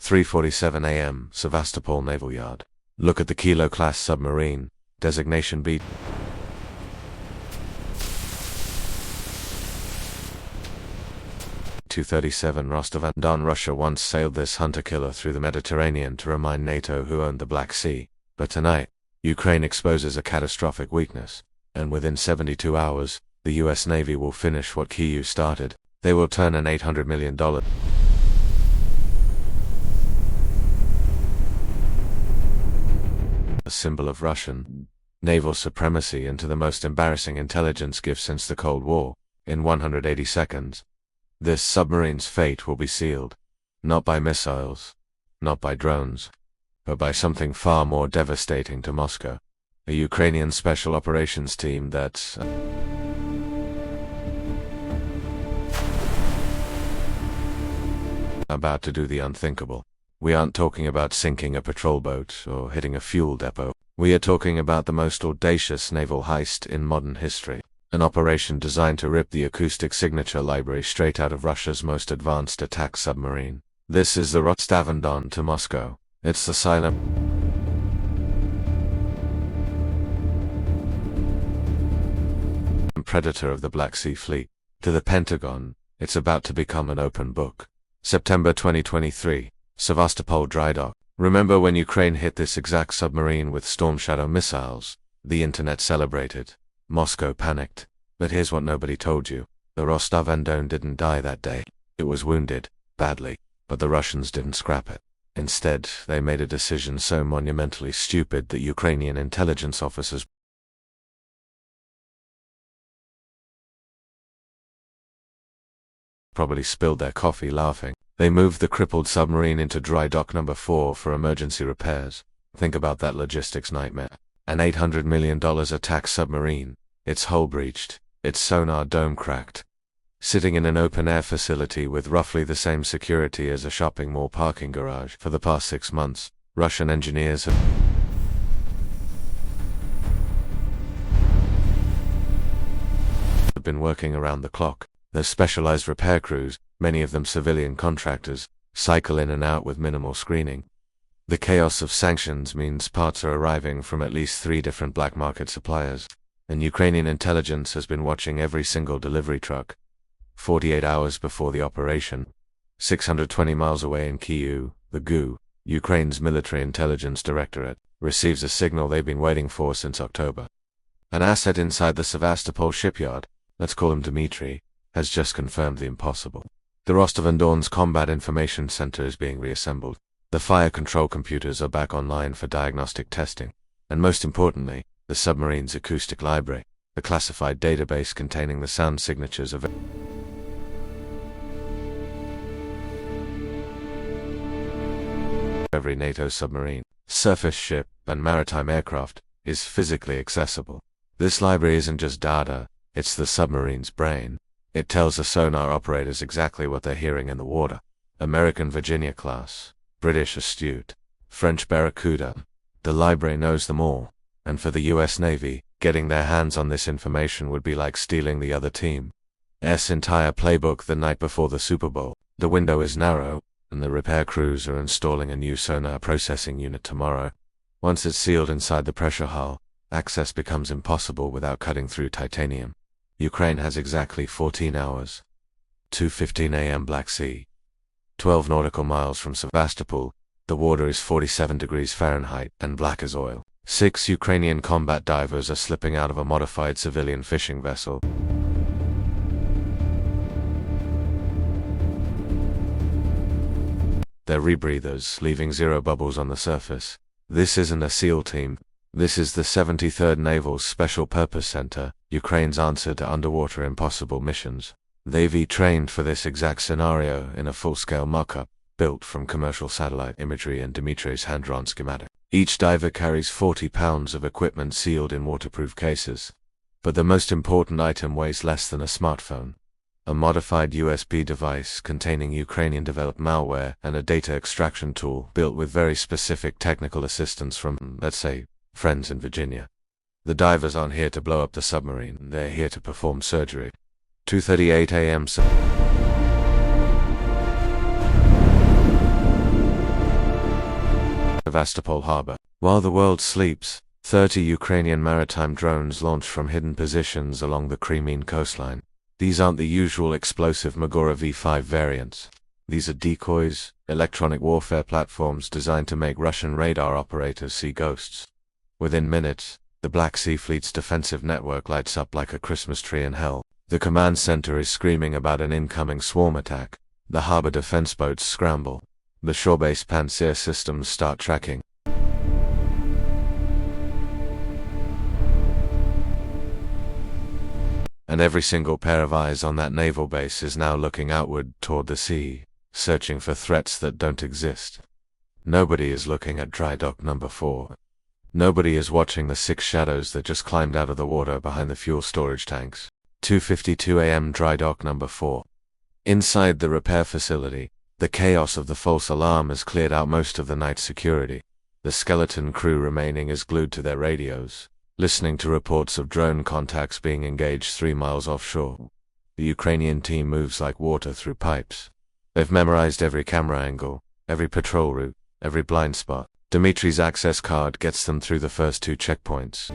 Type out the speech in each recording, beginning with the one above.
3:47 a.m. Sevastopol Naval Yard. Look at the Kilo-class submarine. Designation B. (237) Rostov-on-Don. Russia once sailed this hunter-killer through the Mediterranean to remind NATO who owned the Black Sea. But tonight, Ukraine exposes a catastrophic weakness, and within 72 hours, the US Navy will finish what Kyiv started. They will turn an $800 million a symbol of Russian naval supremacy into the most embarrassing intelligence gift since the Cold War, in 180 seconds. This submarine's fate will be sealed, not by missiles, not by drones, but by something far more devastating to Moscow. A Ukrainian special operations team that's about to do the unthinkable. We aren't talking about sinking a patrol boat or hitting a fuel depot. We are talking about the most audacious naval heist in modern history. An operation designed to rip the acoustic signature library straight out of Russia's most advanced attack submarine. This is the Rostov-on-Don to Moscow. It's the silent predator of the Black Sea Fleet. To the Pentagon, it's about to become an open book. September 2023. Sevastopol dry dock. Remember when Ukraine hit this exact submarine with Storm Shadow missiles? The internet celebrated. Moscow panicked. But here's what nobody told you. The Rostov-on-Don didn't die that day. It was wounded, badly, but the Russians didn't scrap it. Instead, they made a decision so monumentally stupid that Ukrainian intelligence officers probably spilled their coffee laughing. They moved the crippled submarine into dry dock number 4 for emergency repairs. Think about that logistics nightmare. An $800 million attack submarine, its hull breached, its sonar dome cracked, sitting in an open-air facility with roughly the same security as a shopping mall parking garage. For the past 6 months, Russian engineers have been working around the clock. Their specialized repair crews, many of them civilian contractors, cycle in and out with minimal screening. The chaos of sanctions means parts are arriving from at least 3 different black market suppliers, and Ukrainian intelligence has been watching every single delivery truck. 48 hours before the operation, 620 miles away in Kyiv, the GU, Ukraine's military intelligence directorate, receives a signal they've been waiting for since October. An asset inside the Sevastopol shipyard, let's call him Dmitry, has just confirmed the impossible. The Rostov-on-Don's Combat Information Center is being reassembled. The fire control computers are back online for diagnostic testing. And most importantly, the submarine's acoustic library, the classified database containing the sound signatures of every NATO submarine, surface ship, and maritime aircraft, is physically accessible. This library isn't just data, it's the submarine's brain. It tells the sonar operators exactly what they're hearing in the water. American Virginia class, British Astute, French Barracuda. The library knows them all. And for the US Navy, getting their hands on this information would be like stealing the other team's entire playbook the night before the Super Bowl. The window is narrow, and the repair crews are installing a new sonar processing unit tomorrow. Once it's sealed inside the pressure hull, access becomes impossible without cutting through titanium. Ukraine has exactly 14 hours. 2:15 a.m. Black Sea. 12 nautical miles from Sevastopol, the water is 47 degrees Fahrenheit and black as oil. 6 Ukrainian combat divers are slipping out of a modified civilian fishing vessel. They're rebreathers, leaving 0 bubbles on the surface. This isn't a SEAL team. This is the 73rd Naval's Special Purpose Center, Ukraine's answer to underwater impossible missions. They've trained for this exact scenario in a full-scale mock-up, built from commercial satellite imagery and Dmitry's hand-drawn schematic. Each diver carries 40 pounds of equipment sealed in waterproof cases. But the most important item weighs less than a smartphone. A modified USB device containing Ukrainian-developed malware and a data extraction tool built with very specific technical assistance from, let's say, friends in Virginia. The divers aren't here to blow up the submarine, they're here to perform surgery. 2:38 a.m. Sevastopol harbor. While the world sleeps, 30 Ukrainian maritime drones launch from hidden positions along the Crimean coastline. These aren't the usual explosive Magora V5 variants. These are decoys, electronic warfare platforms designed to make Russian radar operators see ghosts. Within minutes, the Black Sea Fleet's defensive network lights up like a Christmas tree in hell. The command center is screaming about an incoming swarm attack. The harbor defense boats scramble. The shore-based Pantsir systems start tracking. And every single pair of eyes on that naval base is now looking outward toward the sea, searching for threats that don't exist. Nobody is looking at dry dock number 4. Nobody is watching the 6 shadows that just climbed out of the water behind the fuel storage tanks. 2:52 a.m. dry dock number 4. Inside the repair facility, the chaos of the false alarm has cleared out most of the night's security. The skeleton crew remaining is glued to their radios, listening to reports of drone contacts being engaged 3 miles offshore. The Ukrainian team moves like water through pipes. They've memorized every camera angle, every patrol route, every blind spot. Dmitri's access card gets them through the first 2 checkpoints.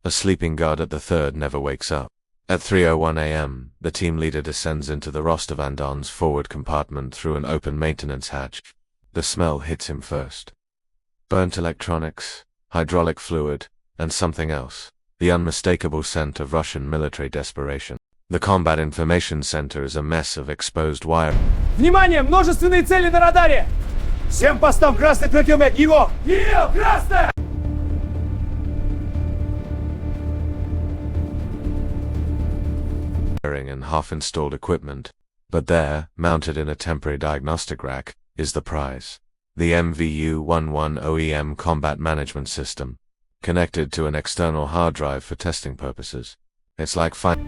A sleeping guard at the 3rd never wakes up. At 3:01 a.m., the team leader descends into the Rostov-on-Don's forward compartment through an open maintenance hatch. The smell hits him first. Burnt electronics, hydraulic fluid, and something else. The unmistakable scent of Russian military desperation. The Combat Information Center is a mess of exposed wire. Внимание! Множественные цели на радаре! Всем постам красный противник! Его! Красный! And half-installed equipment, but there, mounted in a temporary diagnostic rack, is the prize. The MVU-11 OEM Combat Management System, connected to an external hard drive for testing purposes. It's like finding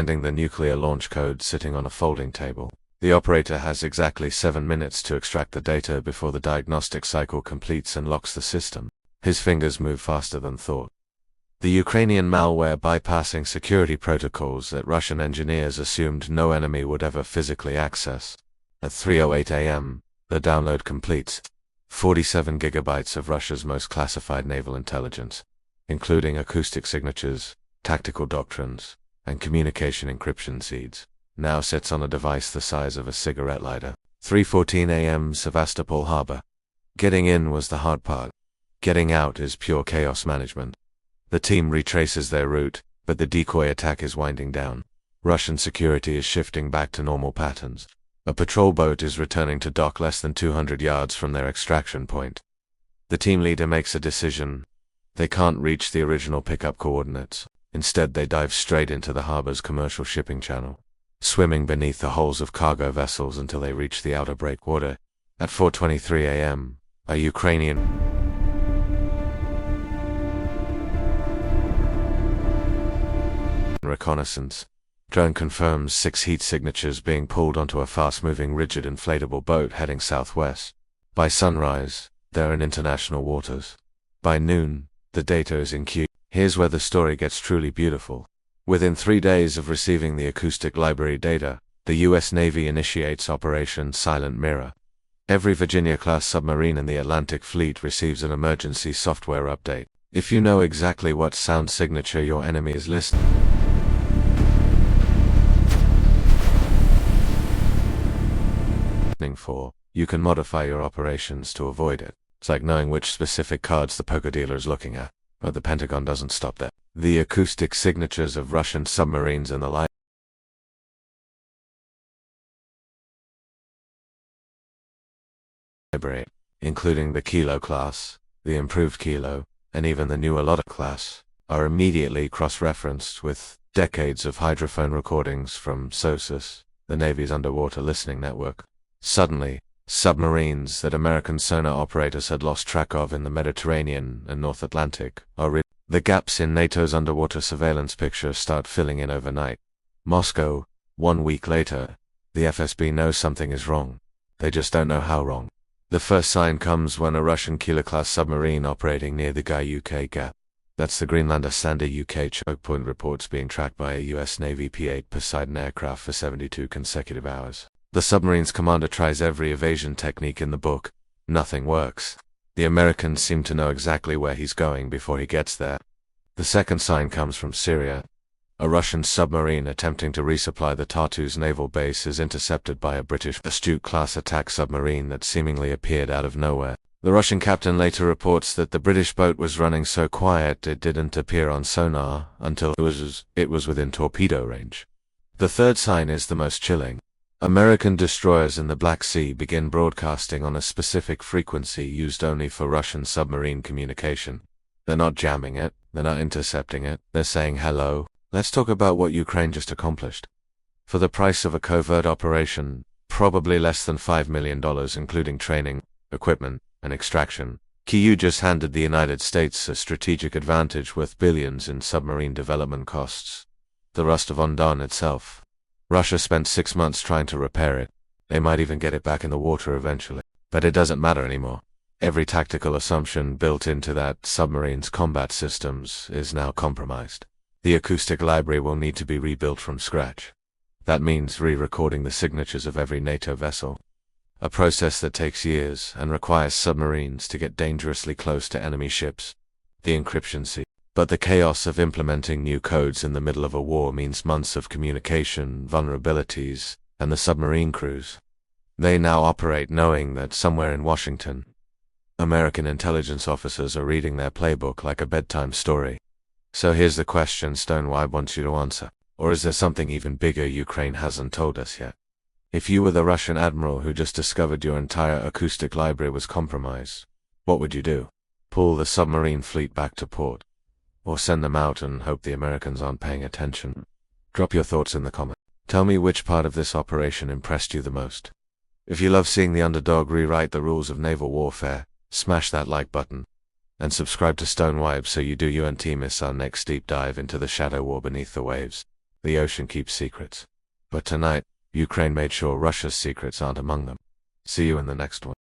the nuclear launch code sitting on a folding table. The operator has exactly 7 minutes to extract the data before the diagnostic cycle completes and locks the system. His fingers move faster than thought. The Ukrainian malware bypassing security protocols that Russian engineers assumed no enemy would ever physically access. At 3:08 a.m., the download completes. 47 gigabytes of Russia's most classified naval intelligence, including acoustic signatures, tactical doctrines, and communication encryption seeds, now sits on a device the size of a cigarette lighter. 3:14 a.m. Sevastopol harbor. Getting in was the hard part. Getting out is pure chaos management. The team retraces their route, but the decoy attack is winding down. Russian security is shifting back to normal patterns. A patrol boat is returning to dock less than 200 yards from their extraction point. The team leader makes a decision. They can't reach the original pickup coordinates. Instead, they dive straight into the harbor's commercial shipping channel, swimming beneath the hulls of cargo vessels until they reach the outer breakwater. At 4:23 a.m., a Ukrainian reconnaissance drone confirms 6 heat signatures being pulled onto a fast-moving rigid inflatable boat heading southwest. By sunrise, they're in international waters. By noon, the data is in queue. Here's where the story gets truly beautiful. Within 3 days of receiving the acoustic library data, the U.S. Navy initiates Operation Silent Mirror. Every Virginia-class submarine in the Atlantic Fleet receives an emergency software update. If you know exactly what sound signature your enemy is listening for, you can modify your operations to avoid it. It's like knowing which specific cards the poker dealer is looking at. But the Pentagon doesn't stop there. The acoustic signatures of Russian submarines in the library, including the Kilo class, the improved Kilo, and even the new Alota class, are immediately cross-referenced with decades of hydrophone recordings from SOSUS, the Navy's underwater listening network. Suddenly, submarines that American sonar operators had lost track of in the Mediterranean and North Atlantic are the gaps in NATO's underwater surveillance picture start filling in overnight. Moscow, 1 week later, the FSB knows something is wrong. They just don't know how wrong. The first sign comes when a Russian Kilo-class submarine operating near the Guyuk Gap That's the Greenlander Sander UK choke point reports being tracked by a US Navy P-8 Poseidon aircraft for 72 consecutive hours. The submarine's commander tries every evasion technique in the book. Nothing works. The Americans seem to know exactly where he's going before he gets there. The second sign comes from Syria. A Russian submarine attempting to resupply the Tartus naval base is intercepted by a British Astute-class attack submarine that seemingly appeared out of nowhere. The Russian captain later reports that the British boat was running so quiet it didn't appear on sonar until it was within torpedo range. The third sign is the most chilling. American destroyers in the Black Sea begin broadcasting on a specific frequency used only for Russian submarine communication. They're not jamming it, they're not intercepting it, they're saying hello. Let's talk about what Ukraine just accomplished. For the price of a covert operation, probably less than $5 million including training, equipment, and extraction, Kyiv just handed the United States a strategic advantage worth billions in submarine development costs. The Rostov-on-Don itself. Russia spent 6 months trying to repair it. They might even get it back in the water eventually. But it doesn't matter anymore. Every tactical assumption built into that submarine's combat systems is now compromised. The acoustic library will need to be rebuilt from scratch. That means re-recording the signatures of every NATO vessel. A process that takes years and requires submarines to get dangerously close to enemy ships. The encryption scene. But the chaos of implementing new codes in the middle of a war means months of communication, vulnerabilities, and the submarine crews. They now operate knowing that somewhere in Washington, American intelligence officers are reading their playbook like a bedtime story. So here's the question Wibe wants you to answer. Or is there something even bigger Ukraine hasn't told us yet? If you were the Russian admiral who just discovered your entire acoustic library was compromised, what would you do? Pull the submarine fleet back to port? Or send them out and hope the Americans aren't paying attention? Drop your thoughts in the comments. Tell me which part of this operation impressed you the most. If you love seeing the underdog rewrite the rules of naval warfare, smash that like button. And subscribe to Wibe so you don't miss our next deep dive into the shadow war beneath the waves. The ocean keeps secrets. But tonight, Ukraine made sure Russia's secrets aren't among them. See you in the next one.